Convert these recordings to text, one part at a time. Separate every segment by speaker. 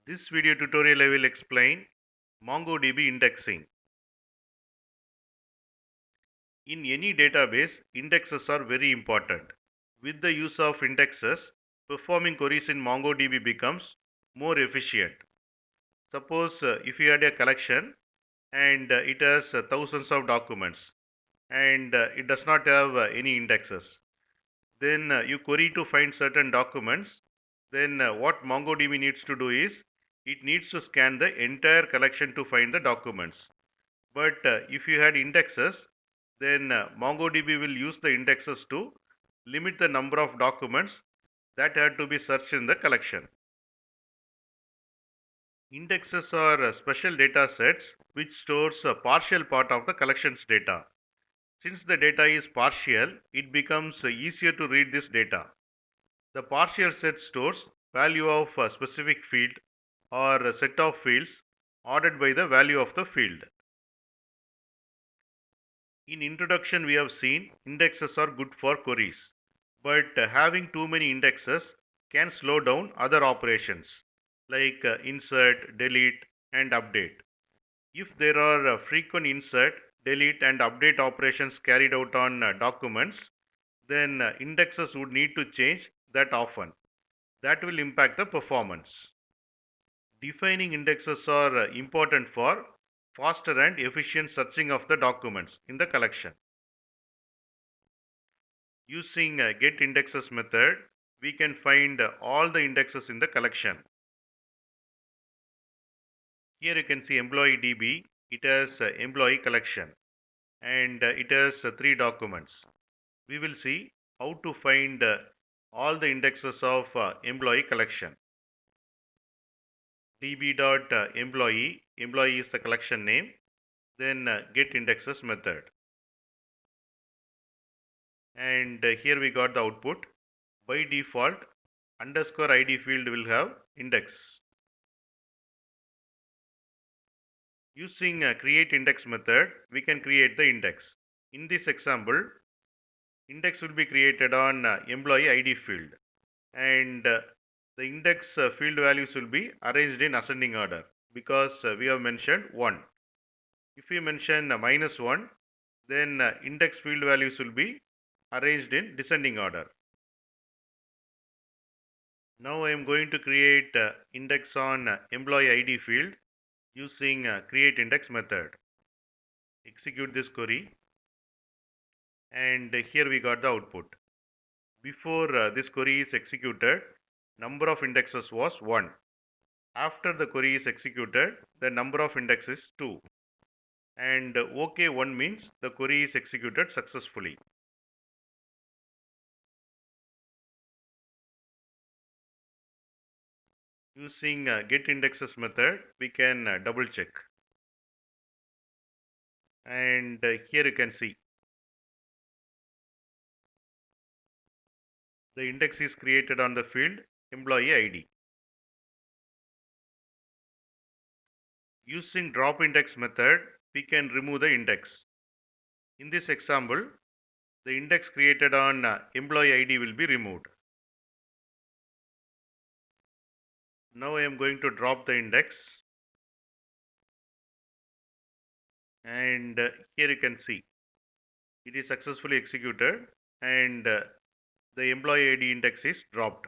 Speaker 1: This video tutorial I will explain MongoDB indexing. In any database, indexes are very important. With the use of indexes, performing queries in MongoDB becomes more efficient. Suppose if you had a collection and it has thousands of documents and it does not have any indexes, then you query to find certain documents, then what MongoDB needs to do is it needs to scan the entire collection to find the documents. But if you had indexes, then MongoDB will use the indexes to limit the number of documents that had to be searched in the collection. Indexes are special data sets which stores a partial part of the collection's data. Since the data is partial, it becomes easier to read this data. The partial set stores value of a specific field or a set of fields ordered by the value of the field. In introduction, we have seen indexes are good for queries, but having too many indexes can slow down other operations like insert, delete, and update. If there are frequent insert, delete, and update operations carried out on documents, then indexes would need to change that often. That will impact the performance. Defining indexes are important for faster and efficient searching of the documents in the collection. Using getIndexes method, we can find all the indexes in the collection. Here you can see employee DB. It has employee collection and it has three documents. We will see how to find all the indexes of employee collection. db.employee, employee is the collection name, then getIndexes method. And here we got the output. By default, underscore ID field will have index. Using create index method, we can create the index. In this example, index will be created on employee ID field, and the index field values will be arranged in ascending order because we have mentioned 1. If we mention -1, then index field values will be arranged in descending order. Now I am going to create index on employee ID field using create index method. Execute this query, and here we got the output. Before this query is executed, number of indexes was 1. After the query is executed, the number of indexes is 2. And OK1 means the query is executed successfully. Using getIndexes method, we can double check. And here you can see the index is created on the field employee ID. Using drop index method, we can remove the index. In this example, the index created on employee ID will be removed. Now I am going to drop the index, and here you can see it is successfully executed and the employee ID index is dropped.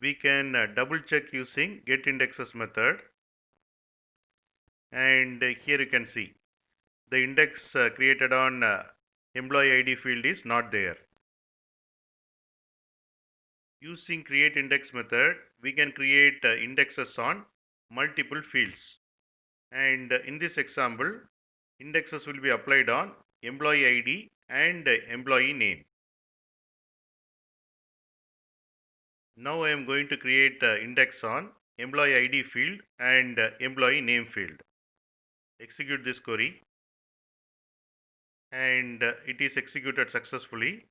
Speaker 1: We can double check using getIndexes method, and here you can see the index created on employee ID field is not there. Using create index method, we can create indexes on multiple fields, and in this example, indexes will be applied on employee ID and employee name. Now I am going to create index on employee ID field and employee name field. Execute this query, and it is executed successfully,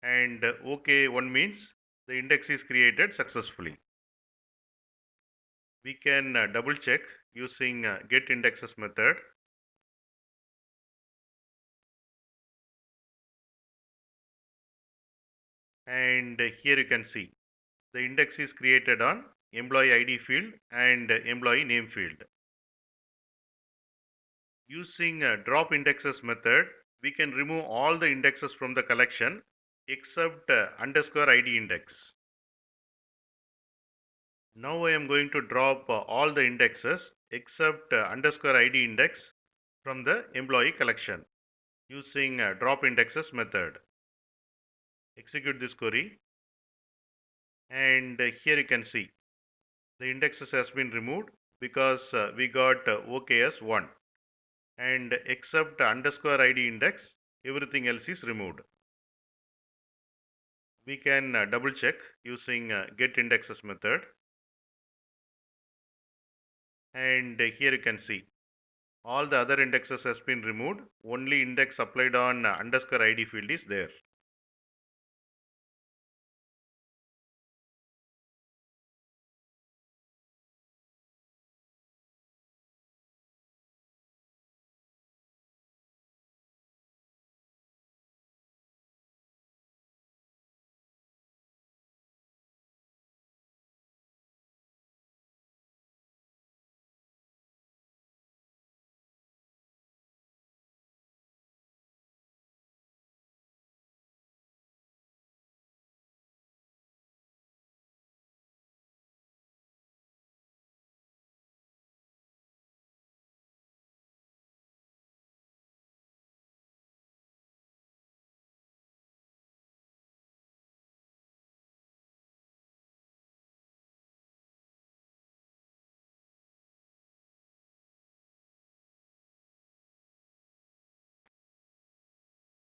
Speaker 1: and OK1 means the index is created successfully. We can double check using getIndexes method, and here you can see the index is created on employee ID field and employee name field. Using drop indexes method, we can remove all the indexes from the collection except underscore ID index. Now I am going to drop all the indexes except underscore ID index from the employee collection using drop indexes method. Execute this query, and here you can see the indexes has been removed because we got OKS 1, and except underscore ID index, everything else is removed. We can double check using get indexes method, and here you can see all the other indexes has been removed, only index applied on underscore ID field is there.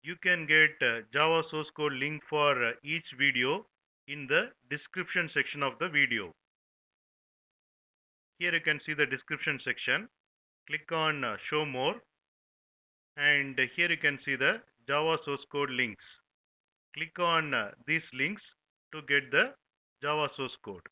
Speaker 1: You can get Java source code link for each video in the description section of the video. Here you can see the description section. Click on show more, and here you can see the Java source code links. Click on these links to get the Java source code.